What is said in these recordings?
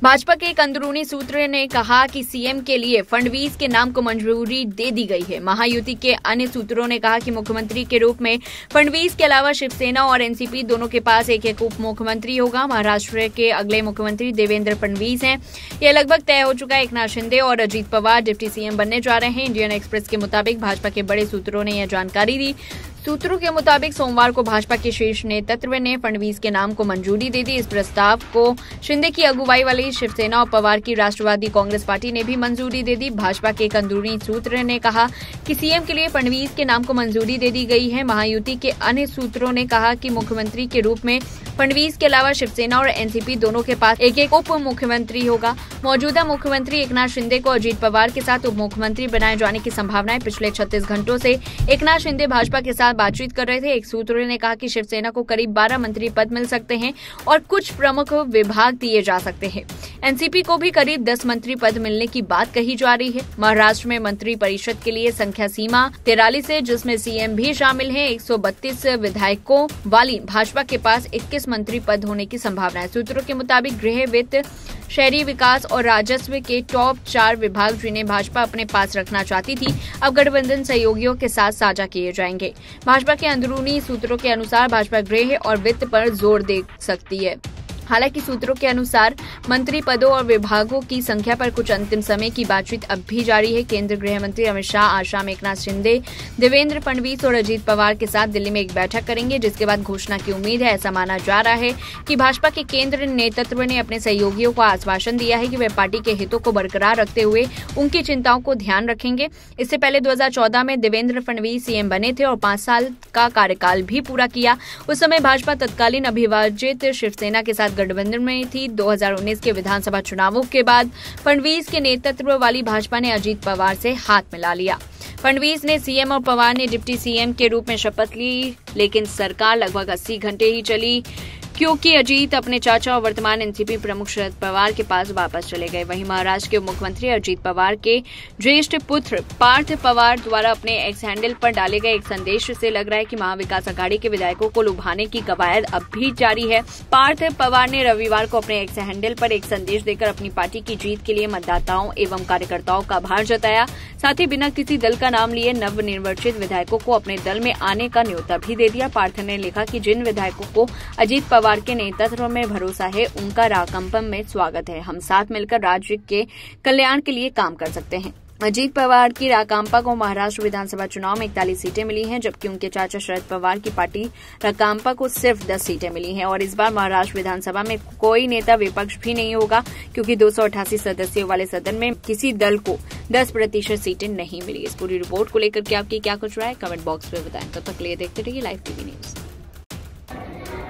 भाजपा के एक अंदरूनी सूत्र ने कहा कि सीएम के लिए फडणवीस के नाम को मंजूरी दे दी गई है। महायुति के अन्य सूत्रों ने कहा कि मुख्यमंत्री के रूप में फडणवीस के अलावा शिवसेना और एनसीपी दोनों के पास एक एक उप मुख्यमंत्री होगा। महाराष्ट्र के अगले मुख्यमंत्री देवेंद्र फडणवीस हैं। यह लगभग तय हो चुका है। एकनाथ शिंदे और अजीत पवार डिप्टी सीएम बनने जा रहे हैं। इंडियन एक्सप्रेस के मुताबिक भाजपा के बड़े सूत्रों ने यह जानकारी दी। सूत्रों के मुताबिक सोमवार को भाजपा के शीर्ष नेतृत्व ने फडणवीस के नाम को मंजूरी दे दी। इस प्रस्ताव को शिंदे की अगुवाई वाली शिवसेना और पवार की राष्ट्रवादी कांग्रेस पार्टी ने भी मंजूरी दे दी। भाजपा के एक अंदरूनी सूत्र ने कहा कि सीएम के लिए फडणवीस के नाम को मंजूरी दे दी गई है। महायुति के अन्य सूत्रों ने कहा कि मुख्यमंत्री के रूप में फडणवीस के अलावा शिवसेना और एनसीपी दोनों के पास एक एक उप मुख्यमंत्री होगा। मौजूदा मुख्यमंत्री एकनाथ शिंदे को अजीत पवार के साथ उप मुख्यमंत्री बनाए जाने की संभावना है। पिछले 36 घंटों से एकनाथ शिंदे भाजपा के साथ बातचीत कर रहे थे। एक सूत्र ने कहा कि शिवसेना को करीब 12 मंत्री पद मिल सकते हैं और कुछ प्रमुख विभाग दिए जा सकते हैं। एनसीपी को भी करीब 10 मंत्री पद मिलने की बात कही जा रही है। महाराष्ट्र में मंत्री परिषद के लिए संख्या सीमा 43 है, जिसमें सीएम भी शामिल है। 132 विधायकों वाली भाजपा के पास 21 मंत्री पद होने की संभावना है। सूत्रों के मुताबिक गृह, वित्त, शहरी विकास और राजस्व के टॉप 4 विभाग जिन्हें भाजपा अपने पास रखना चाहती थी, अब गठबंधन सहयोगियों के साथ साझा किए जाएंगे। भाजपा के अंदरूनी सूत्रों के अनुसार भाजपा गृह और वित्त पर जोर दे सकती है। हालांकि सूत्रों के अनुसार मंत्री पदों और विभागों की संख्या पर कुछ अंतिम समय की बातचीत अब भी जारी है। केंद्रीय गृह मंत्री अमित शाह आज शाम एकनाथ शिंदे, देवेंद्र फडणवीस और अजीत पवार के साथ दिल्ली में एक बैठक करेंगे, जिसके बाद घोषणा की उम्मीद है। ऐसा माना जा रहा है कि भाजपा के केंद्रीय नेतृत्व ने अपने सहयोगियों को आश्वासन दिया है कि वे पार्टी के हितों को बरकरार रखते हुए उनकी चिंताओं को ध्यान रखेंगे। इससे पहले 2014 में देवेंद्र फडणवीस सीएम बने थे और 5 साल का कार्यकाल भी पूरा किया। उस समय भाजपा तत्कालीन अविभाजित शिवसेना के साथ गठबंधन में थी। 2019 के विधानसभा चुनावों के बाद फडणवीस के नेतृत्व वाली भाजपा ने अजीत पवार से हाथ मिला लिया। फडणवीस ने सीएम और पवार ने डिप्टी सीएम के रूप में शपथ ली, लेकिन सरकार लगभग 80 घंटे ही चली क्योंकि अजीत अपने चाचा और वर्तमान एनसीपी प्रमुख शरद पवार के पास वापस चले गए। वहीं महाराष्ट्र के मुख्यमंत्री अजीत पवार के ज्येष्ठ पुत्र पार्थ पवार द्वारा अपने एक्स हैंडल पर डाले गए एक संदेश से लग रहा है कि महाविकास आघाड़ी के विधायकों को लुभाने की कवायद अब भी जारी है। पार्थ पवार ने रविवार को अपने एक्स हैंडल पर एक संदेश देकर अपनी पार्टी की जीत के लिए मतदाताओं एवं कार्यकर्ताओं का आभार जताया। साथ ही बिना किसी दल का नाम लिए नवनिर्वाचित विधायकों को अपने दल में आने का न्योता भी दे दिया। पार्थ ने लिखा कि जिन विधायकों को अजीत पवार के नेतृत्व में भरोसा है, उनका राकांपा में स्वागत है। हम साथ मिलकर राज्य के कल्याण के लिए काम कर सकते हैं। अजीत पवार की राकांपा को महाराष्ट्र विधानसभा चुनाव में 41 सीटें मिली हैं, जबकि उनके चाचा शरद पवार की पार्टी राकांपा को सिर्फ 10 सीटें मिली हैं। और इस बार महाराष्ट्र विधानसभा में कोई नेता विपक्ष भी नहीं होगा, क्योंकि 288 सदस्यों वाले सदन में किसी दल को 10% सीटें नहीं मिली। इस पूरी रिपोर्ट को लेकर के आपकी क्या कुछ राय है, कमेंट बॉक्स में बताएं। तब तक के लिए देखते रहिए लाइव टीवी न्यूज।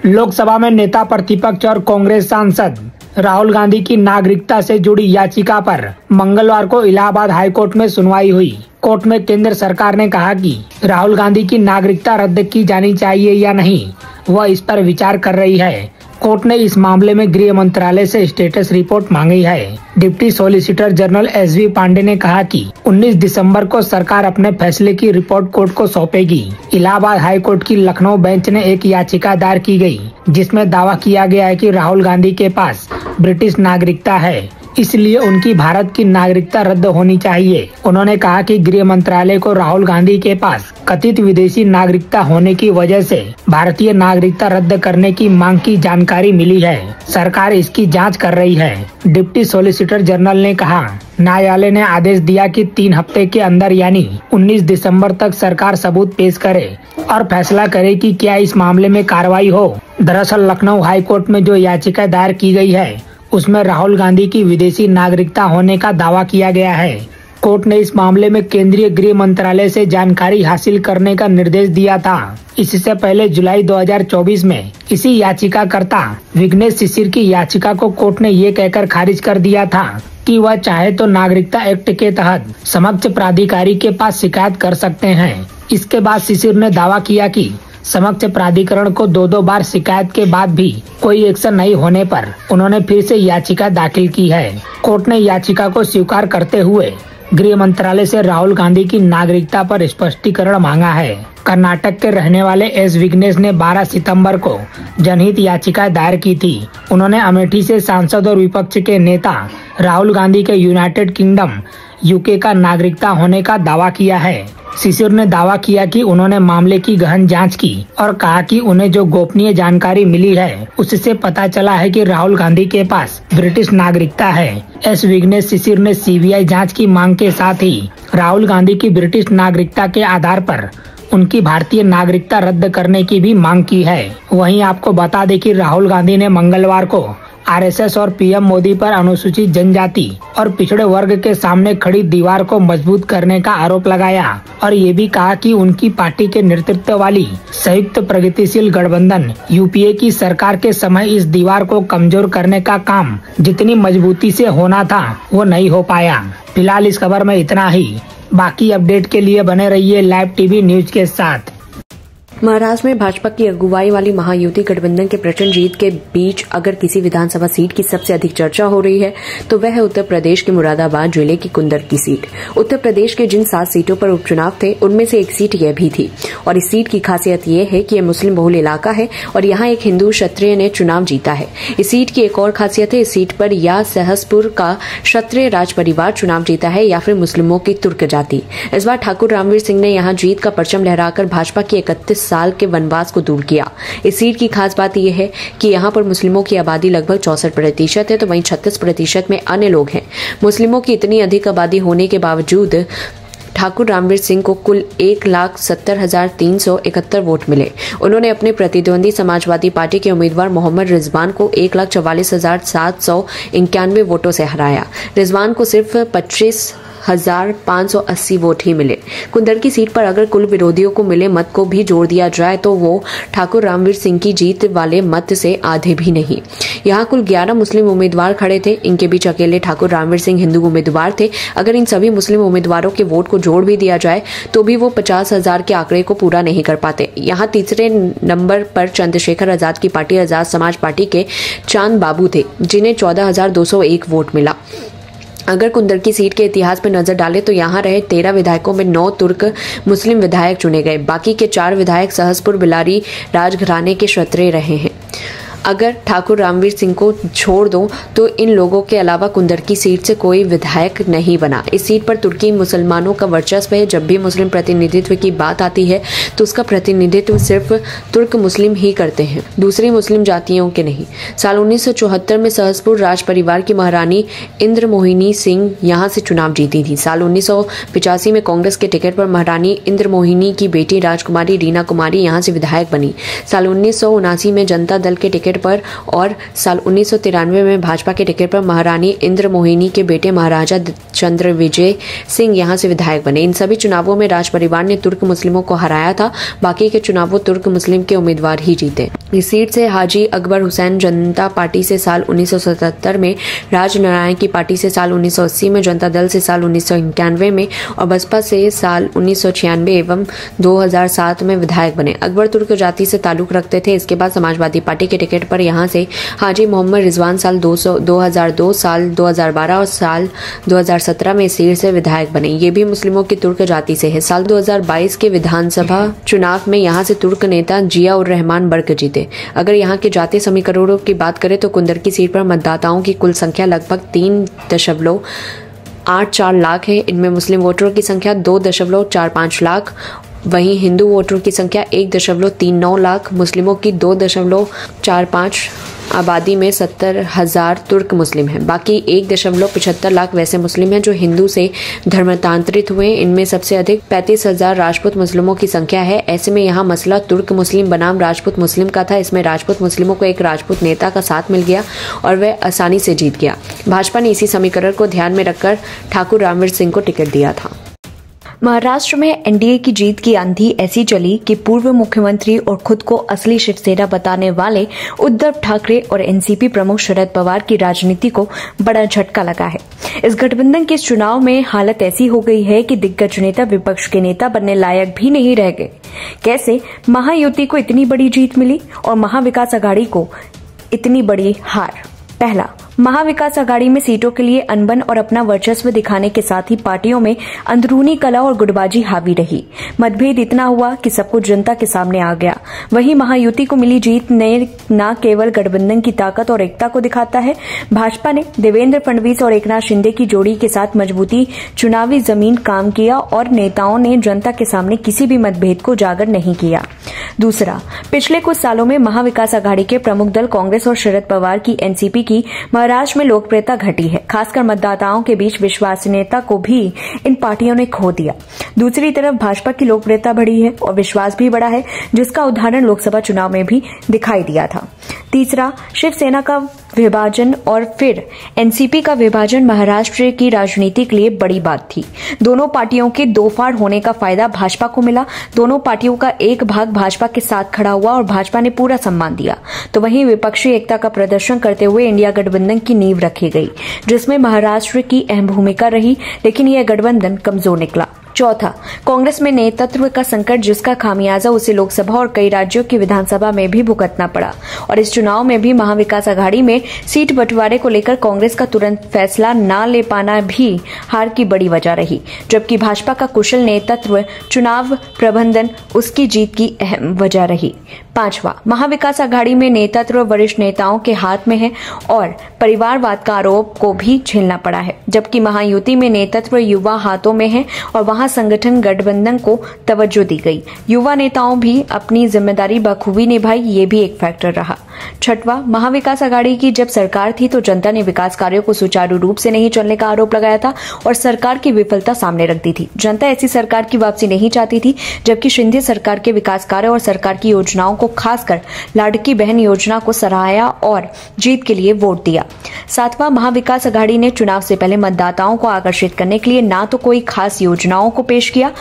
लोकसभा में नेता प्रतिपक्ष और कांग्रेस सांसद राहुल गांधी की नागरिकता से जुड़ी याचिका पर मंगलवार को इलाहाबाद हाईकोर्ट में सुनवाई हुई। कोर्ट में केंद्र सरकार ने कहा कि राहुल गांधी की नागरिकता रद्द की जानी चाहिए या नहीं, वह इस पर विचार कर रही है। कोर्ट ने इस मामले में गृह मंत्रालय से स्टेटस रिपोर्ट मांगी है। Deputy solicitor general S V Pandey ने कहा कि 19 दिसंबर को सरकार अपने फैसले की रिपोर्ट कोर्ट को सौंपेगी। इलाहाबाद हाई कोर्ट की लखनऊ बेंच ने एक याचिका दायर की गई, जिसमें दावा किया गया है कि राहुल गांधी के पास ब्रिटिश नागरिकता है, इसलिए उनकी भारत की नागरिकता रद्द होनी चाहिए। उन्होंने कहा कि गृह मंत्रालय को राहुल गांधी के पास कथित विदेशी नागरिकता होने की वजह से भारतीय नागरिकता रद्द करने की मांग की जानकारी मिली है। सरकार इसकी जांच कर रही है। डिप्टी सॉलिसिटर जनरल ने कहा, न्यायालय ने आदेश दिया कि 3 हफ्ते के अंदर यानी 19 दिसंबर तक सरकार सबूत पेश करे और फैसला करे कि क्या इस मामले में कार्रवाई हो। दरअसल लखनऊ हाई कोर्ट में जो याचिका दायर की गई है, उसमें राहुल गांधी की विदेशी नागरिकता होने का दावा किया गया है। कोर्ट ने इस मामले में केंद्रीय गृह मंत्रालय से जानकारी हासिल करने का निर्देश दिया था। इससे पहले जुलाई 2024 में इसी याचिकाकर्ता विघ्नेश शिशिर की याचिका को कोर्ट ने ये कहकर खारिज कर दिया था कि वह चाहे तो नागरिकता एक्ट के तहत समक्ष प्राधिकारी के पास शिकायत कर सकते हैं। इसके बाद शिशिर ने दावा किया कि समक्ष प्राधिकरण को 2 बार शिकायत के बाद भी कोई एक्शन नहीं होने पर उन्होंने फिर से याचिका दाखिल की है। कोर्ट ने याचिका को स्वीकार करते हुए गृह मंत्रालय से राहुल गांधी की नागरिकता पर स्पष्टीकरण मांगा है। कर्नाटक के रहने वाले एस विघ्नेश ने 12 सितंबर को जनहित याचिका दायर की थी। उन्होंने अमेठी से सांसद और विपक्ष के नेता राहुल गांधी के यूनाइटेड किंगडम यूके का नागरिकता होने का दावा किया है। शिशिर ने दावा किया कि उन्होंने मामले की गहन जांच की और कहा कि उन्हें जो गोपनीय जानकारी मिली है उससे पता चला है कि राहुल गांधी के पास ब्रिटिश नागरिकता है। एस विघ्नेश शिशिर ने सीबीआई जांच की मांग के साथ ही राहुल गांधी की ब्रिटिश नागरिकता के आधार पर उनकी भारतीय नागरिकता रद्द करने की भी मांग की है। वहीं आपको बता दें कि राहुल गांधी ने मंगलवार को आरएसएस और पीएम मोदी पर अनुसूचित जनजाति और पिछड़े वर्ग के सामने खड़ी दीवार को मजबूत करने का आरोप लगाया और ये भी कहा कि उनकी पार्टी के नेतृत्व वाली संयुक्त प्रगतिशील गठबंधन यूपीए की सरकार के समय इस दीवार को कमजोर करने का काम जितनी मजबूती से होना था वो नहीं हो पाया। फिलहाल इस खबर में इतना ही। बाकी अपडेट के लिए बने रहिए लाइव टीवी न्यूज के साथ। महाराष्ट्र में भाजपा की अगुवाई वाली महायुति गठबंधन के प्रचंड जीत के बीच अगर किसी विधानसभा सीट की सबसे अधिक चर्चा हो रही है तो वह है उत्तर प्रदेश के मुरादाबाद जिले की कुंदर की सीट। उत्तर प्रदेश के जिन 7 सीटों पर उपचुनाव थे उनमें से एक सीट यह भी थी और इस सीट की खासियत यह है कि यह मुस्लिम बहुल इलाका है और यहाँ एक हिंदू क्षत्रिय ने चुनाव जीता है। इस सीट की एक और खासियत है, इस सीट पर या सहसपुर का क्षत्रिय राज परिवार चुनाव जीता है या फिर मुस्लिमों की तुर्क जाति। इस बार ठाकुर रामवीर सिंह ने यहाँ जीत का परचम लहराकर भाजपा की 31 साल के वनवास को दूर किया। इस सीट की खास बात यह है कि यहाँ पर मुस्लिमों की आबादी लगभग 64% है तो वहीं 36% में अन्य लोग हैं। मुस्लिमों की इतनी अधिक आबादी होने के बावजूद ठाकुर रामवीर सिंह को कुल 1,70,371 वोट मिले। उन्होंने अपने प्रतिद्वंदी समाजवादी पार्टी के उम्मीदवार मोहम्मद रिजवान को 1,44,791 वोटों से हराया। रिजवान को सिर्फ 25,580 वोट ही मिले। कुंदर की सीट पर अगर कुल विरोधियों को मिले मत को भी जोड़ दिया जाए तो वो ठाकुर रामवीर सिंह की जीत वाले मत से आधे भी नहीं। यहाँ कुल 11 मुस्लिम उम्मीदवार खड़े थे, इनके बीच अकेले ठाकुर रामवीर सिंह हिंदू उम्मीदवार थे। अगर इन सभी मुस्लिम उम्मीदवारों के वोट को जोड़ भी दिया जाए तो भी वो 50,000 के आंकड़े को पूरा नहीं कर पाते। यहाँ तीसरे नंबर पर चंद्रशेखर आजाद की पार्टी आजाद समाज पार्टी के चांद बाबू थे जिन्हें 14,201 वोट मिला। अगर कुंदर की सीट के इतिहास पर नजर डालें तो यहाँ रहे 13 विधायकों में 9 तुर्क मुस्लिम विधायक चुने गए। बाकी के 4 विधायक सहसपुर बिलारी राजघराने के क्षत्रिय रहे हैं। अगर ठाकुर रामवीर सिंह को छोड़ दो तो इन लोगों के अलावा कुंदर की सीट से कोई विधायक नहीं बना। इस सीट पर तुर्की मुसलमानों का वर्चस्व है। जब भी मुस्लिम प्रतिनिधित्व की बात आती है तो उसका प्रतिनिधित्व सिर्फ तुर्क मुस्लिम ही करते हैं, दूसरी मुस्लिम जातियों के नहीं। साल 1974 में सहसपुर राज परिवार की महारानी इंद्रमोहिनी सिंह यहाँ से चुनाव जीती थी। साल 1985 में कांग्रेस के टिकट पर महारानी इंद्रमोहिनी की बेटी राजकुमारी रीना कुमारी यहाँ से विधायक बनी। साल 1979 में जनता दल के टिकट पर और साल 1993 में भाजपा के टिकट पर महारानी इंद्रमोहिनी के बेटे महाराजा चंद्र विजय सिंह यहां से विधायक बने। इन सभी चुनावों में राज परिवार ने तुर्क मुस्लिमों को हराया था। बाकी के चुनावों तुर्क मुस्लिम के उम्मीदवार ही जीते। इस सीट से हाजी अकबर हुसैन जनता पार्टी से साल 1977 में, राजनारायण की पार्टी से साल 1980 में, जनता दल से साल 1991 में और बसपा से साल 1996 एवं 2007 में विधायक बने। अकबर तुर्क जाति से ताल्लुक रखते थे। इसके बाद समाजवादी पार्टी के टिकट पर यहां से हाजी मोहम्मद रिजवान साल 2002, साल 2012 और साल 2017 में सीट से विधायक बने। ये भी मुस्लिमों की तुर्क जाति से है। साल 2022 के विधानसभा चुनाव में यहां से तुर्क नेता जिया उर रहमान बर्क जीते। अगर यहाँ के जातीय समीकरणों की बात करें तो कुंदर की सीट पर मतदाताओं की कुल संख्या लगभग 3.84 लाख है। इनमें मुस्लिम वोटरों की संख्या 2.45 लाख, वहीं हिंदू वोटरों की संख्या 1.39 लाख, मुस्लिमों की 2.45, आबादी में 70,000 तुर्क मुस्लिम हैं। बाकी 1.75 लाख वैसे मुस्लिम हैं जो हिंदू से धर्मांतरित हुए। इनमें सबसे अधिक 35,000 राजपूत मुस्लिमों की संख्या है। ऐसे में यहाँ मसला तुर्क मुस्लिम बनाम राजपूत मुस्लिम का था। इसमें राजपूत मुस्लिमों को एक राजपूत नेता का साथ मिल गया और वह आसानी से जीत गया। भाजपा ने इसी समीकरण को ध्यान में रखकर ठाकुर रामवीर सिंह को टिकट दिया था। महाराष्ट्र में एनडीए की जीत की आंधी ऐसी चली कि पूर्व मुख्यमंत्री और खुद को असली शिवसेना बताने वाले उद्धव ठाकरे और एनसीपी प्रमुख शरद पवार की राजनीति को बड़ा झटका लगा है। इस गठबंधन के इस चुनाव में हालत ऐसी हो गई है कि दिग्गज नेता विपक्ष के नेता बनने लायक भी नहीं रह गए। कैसे महायुति को इतनी बड़ी जीत मिली और महाविकास अघाड़ी को इतनी बड़ी हार? पहला, महाविकास आघाड़ी में सीटों के लिए अनबन और अपना वर्चस्व दिखाने के साथ ही पार्टियों में अंदरूनी कलह और गुटबाजी हावी रही। मतभेद इतना हुआ कि सब कुछ जनता के सामने आ गया। वहीं महायुति को मिली जीत ने न केवल गठबंधन की ताकत और एकता को दिखाता है, भाजपा ने देवेंद्र फडणवीस और एकनाथ शिंदे की जोड़ी के साथ मजबूती चुनावी जमीन काम किया और नेताओं ने जनता के सामने किसी भी मतभेद को उजागर नहीं किया। दूसरा, पिछले कुछ सालों में महाविकास आघाड़ी के प्रमुख दल कांग्रेस और शरद पवार की एनसीपी की महाराष्ट्र में लोकप्रियता घटी है। खासकर मतदाताओं के बीच विश्वसनीयता को भी इन पार्टियों ने खो दिया। दूसरी तरफ भाजपा की लोकप्रियता बढ़ी है और विश्वास भी बढ़ा है, जिसका उदाहरण लोकसभा चुनाव में भी दिखाई दिया था। तीसरा, शिवसेना का विभाजन और फिर एनसीपी का विभाजन महाराष्ट्र की राजनीति के लिए बड़ी बात थी। दोनों पार्टियों के दो फाड़ होने का फायदा भाजपा को मिला। दोनों पार्टियों का एक भाग भाजपा के साथ खड़ा हुआ और भाजपा ने पूरा सम्मान दिया। तो वहीं विपक्षी एकता का प्रदर्शन करते हुए इंडिया गठबंधन की नींव रखी गई, जिसमें महाराष्ट्र की अहम भूमिका रही, लेकिन यह गठबंधन कमजोर निकला। चौथा, कांग्रेस में नेतृत्व का संकट, जिसका खामियाजा उसे लोकसभा और कई राज्यों की विधानसभा में भी भुगतना पड़ा। और इस चुनाव में भी महाविकास आघाड़ी में सीट बंटवारे को लेकर कांग्रेस का तुरंत फैसला न ले पाना भी हार की बड़ी वजह रही, जबकि भाजपा का कुशल नेतृत्व, चुनाव प्रबंधन उसकी जीत की अहम वजह रही। पांचवा, महाविकास आघाड़ी में नेतृत्व वरिष्ठ नेताओं के हाथ में है और परिवारवाद का आरोप को भी झेलना पड़ा है, जबकि महायुति में नेतृत्व युवा हाथों में है और वहां संगठन गठबंधन को तवज्जो दी गई। युवा नेताओं भी अपनी जिम्मेदारी बखूबी निभाई, ये भी एक फैक्टर रहा। छठवां, महाविकास आघाड़ी की जब सरकार थी तो जनता ने विकास कार्यों को सुचारू रूप से नहीं चलने का आरोप लगाया था और सरकार की विफलता सामने रख दी थी। जनता ऐसी सरकार की वापसी नहीं चाहती थी, जबकि शिंदे सरकार के विकास कार्य और सरकार की योजनाओं को, खासकर लाडकी बहन योजना को सराहाया और जीत के लिए वोट दिया। सातवां, महाविकास आघाड़ी ने चुनाव से पहले मतदाताओं को आकर्षित करने के लिए ना तो कोई खास योजनाओं को पेश किया,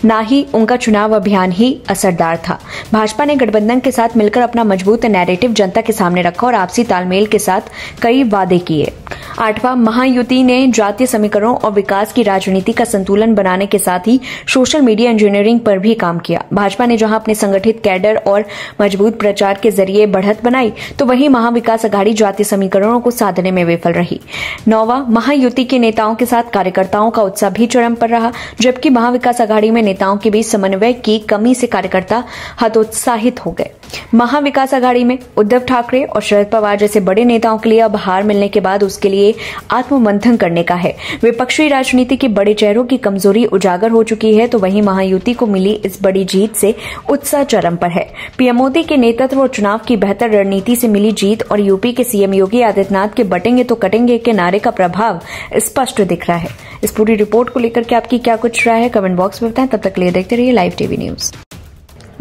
ना ही उनका चुनाव अभियान ही असरदार था। भाजपा ने गठबंधन के साथ मिलकर अपना मजबूत नैरेटिव जनता के सामने रखा और आपसी तालमेल के साथ कई वादे किए। आठवां, महायुति ने जातीय समीकरणों और विकास की राजनीति का संतुलन बनाने के साथ ही सोशल मीडिया इंजीनियरिंग पर भी काम किया। भाजपा ने जहां अपने संगठित कैडर और मजबूत प्रचार के जरिए बढ़त बनाई, तो वहीं महाविकास आघाड़ी जातीय समीकरणों को साधने में विफल रही। नौवां, महायुति के नेताओं के साथ कार्यकर्ताओं का उत्साह भी चरम पर रहा, जबकि महाविकास आघाड़ी में नेताओं के बीच समन्वय की कमी से कार्यकर्ता हतोत्साहित हो गए। महाविकास आघाड़ी में उद्धव ठाकरे और शरद पवार जैसे बड़े नेताओं के लिए अब हार मिलने के बाद उसके लिए आत्ममंथन करने का है। विपक्षी राजनीति के बड़े चेहरों की कमजोरी उजागर हो चुकी है, तो वहीं महायुति को मिली इस बड़ी जीत से उत्साह चरम पर है। पीएम मोदी के नेतृत्व और चुनाव की बेहतर रणनीति से मिली जीत और यूपी के सीएम योगी आदित्यनाथ के बटेंगे तो कटेंगे के नारे का प्रभाव स्पष्ट दिख रहा है। इस पूरी रिपोर्ट को लेकर के आपकी क्या कुछ राय है, कमेंट बॉक्स में बताएं। तब तक के लिए देखते रहिए लाइव टीवी न्यूज।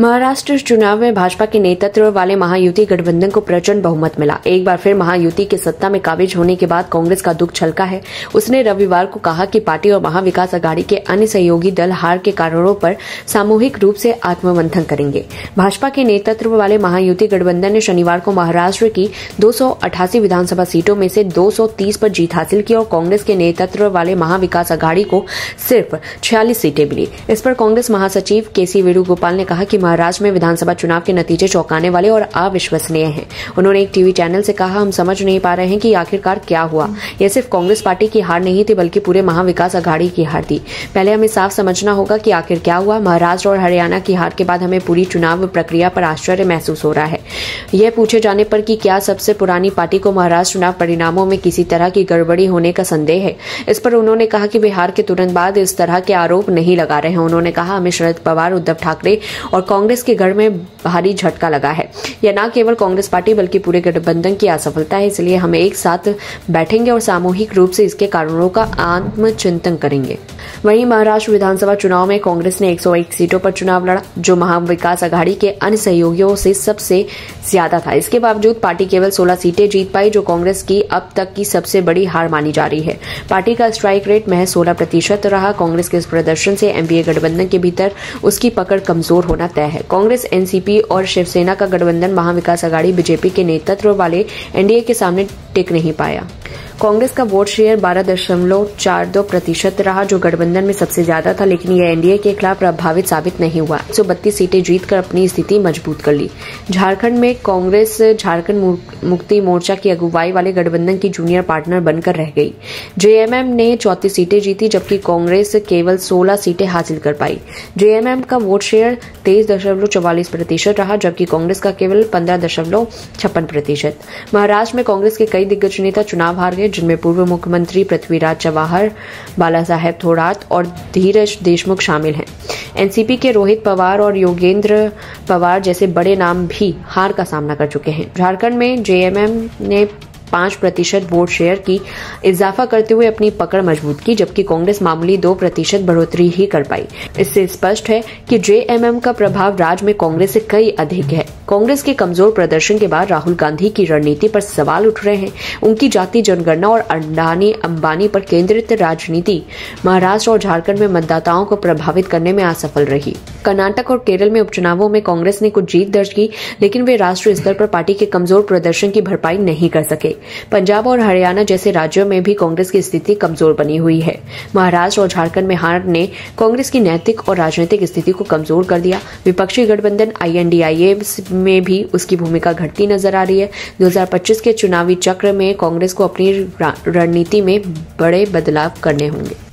महाराष्ट्र चुनाव में भाजपा के नेतृत्व वाले महायुति गठबंधन को प्रचंड बहुमत मिला। एक बार फिर महायुति के सत्ता में काबिज होने के बाद कांग्रेस का दुख छलका है। उसने रविवार को कहा कि पार्टी और महाविकास आघाड़ी के अन्य सहयोगी दल हार के कारणों पर सामूहिक रूप से आत्ममंथन करेंगे। भाजपा के नेतृत्व वाले महायुति गठबंधन ने शनिवार को महाराष्ट्र की 288 विधानसभा सीटों में से 230 पर जीत हासिल की और कांग्रेस के नेतृत्व वाले महाविकास आघाड़ी को सिर्फ 46 सीटें मिली। इस पर कांग्रेस महासचिव केसी वेणुगोपाल ने कहा कि महाराष्ट्र में विधानसभा चुनाव के नतीजे चौंकाने वाले और अविश्वसनीय हैं। उन्होंने एक टीवी चैनल से कहा, हम समझ नहीं पा रहे हैं कि आखिरकार क्या हुआ। यह सिर्फ कांग्रेस पार्टी की हार नहीं थी, बल्कि पूरे महाविकास आघाड़ी की हार थी। पहले हमें साफ समझना होगा कि आखिर क्या हुआ। महाराष्ट्र और हरियाणा की हार के बाद हमें पूरी चुनाव प्रक्रिया पर आश्चर्य महसूस हो रहा है। यह पूछे जाने पर कि क्या सबसे पुरानी पार्टी को महाराष्ट्र चुनाव परिणामों में किसी तरह की गड़बड़ी होने का संदेह है। इस पर उन्होंने कहा कि वे हार के तुरंत बाद इस तरह के आरोप नहीं लगा रहे हैं। उन्होंने कहा, हमें शरद पवार, उद्धव ठाकरे और कांग्रेस के घर में भारी झटका लगा है। यह न केवल कांग्रेस पार्टी बल्कि पूरे गठबंधन की असफलता है। इसलिए हम एक साथ बैठेंगे और सामूहिक रूप से इसके कारणों का आत्मचिंतन करेंगे। वहीं महाराष्ट्र विधानसभा चुनाव में कांग्रेस ने 101 सीटों पर चुनाव लड़ा, जो महाविकास आघाड़ी के अन्य सहयोगियों से सबसे ज्यादा था। इसके बावजूद पार्टी केवल 16 सीटें जीत पाई, जो कांग्रेस की अब तक की सबसे बड़ी हार मानी जा रही है। पार्टी का स्ट्राइक रेट महज 16% रहा। कांग्रेस के इस प्रदर्शन से एनडीए गठबंधन के भीतर उसकी पकड़ कमजोर होना तय है। कांग्रेस, एनसीपी और शिवसेना का गठबंधन महाविकास आघाड़ी बीजेपी के नेतृत्व वाले एनडीए के सामने टिक नहीं पाया। कांग्रेस का वोट शेयर 12.42% रहा, जो गठबंधन में सबसे ज्यादा था, लेकिन यह एनडीए के खिलाफ प्रभावित साबित नहीं हुआ। 132 सीटें जीतकर अपनी स्थिति मजबूत कर ली। झारखंड में कांग्रेस झारखंड मुक्ति मोर्चा की अगुवाई वाले गठबंधन की जूनियर पार्टनर बनकर रह गई। जेएमएम ने 34 सीटें जीती, जबकि कांग्रेस केवल 16 सीटें हासिल कर पाई। जेएमएम का वोट शेयर 23.44% रहा, जबकि कांग्रेस का केवल 15.56%। महाराष्ट्र में कांग्रेस के कई दिग्गज नेता चुनाव हार गए, जिनमें पूर्व मुख्यमंत्री पृथ्वीराज चव्हाण, बालासाहेब थोरात और धीरज देशमुख शामिल हैं। एनसीपी के रोहित पवार और योगेंद्र पवार जैसे बड़े नाम भी हार का सामना कर चुके हैं। झारखंड में जेएमएम ने 5% वोट शेयर की इजाफा करते हुए अपनी पकड़ मजबूत की, जबकि कांग्रेस मामूली 2% बढ़ोतरी ही कर पाई। इससे स्पष्ट है कि जेएमएम का प्रभाव राज्य में कांग्रेस से कई अधिक है। कांग्रेस के कमजोर प्रदर्शन के बाद राहुल गांधी की रणनीति पर सवाल उठ रहे हैं। उनकी जाति जनगणना और अडानी अंबानी पर केंद्रित राजनीति महाराष्ट्र और झारखंड में मतदाताओं को प्रभावित करने में असफल रही। कर्नाटक और केरल में उपचुनावों में कांग्रेस ने कुछ जीत दर्ज की, लेकिन वे राष्ट्रीय स्तर पर पार्टी के कमजोर प्रदर्शन की भरपाई नहीं कर सके। पंजाब और हरियाणा जैसे राज्यों में भी कांग्रेस की स्थिति कमजोर बनी हुई है। महाराष्ट्र और झारखंड में हार ने कांग्रेस की नैतिक और राजनीतिक स्थिति को कमजोर कर दिया। विपक्षी गठबंधन INDIA में भी उसकी भूमिका घटती नजर आ रही है। 2025 के चुनावी चक्र में कांग्रेस को अपनी रणनीति में बड़े बदलाव करने होंगे।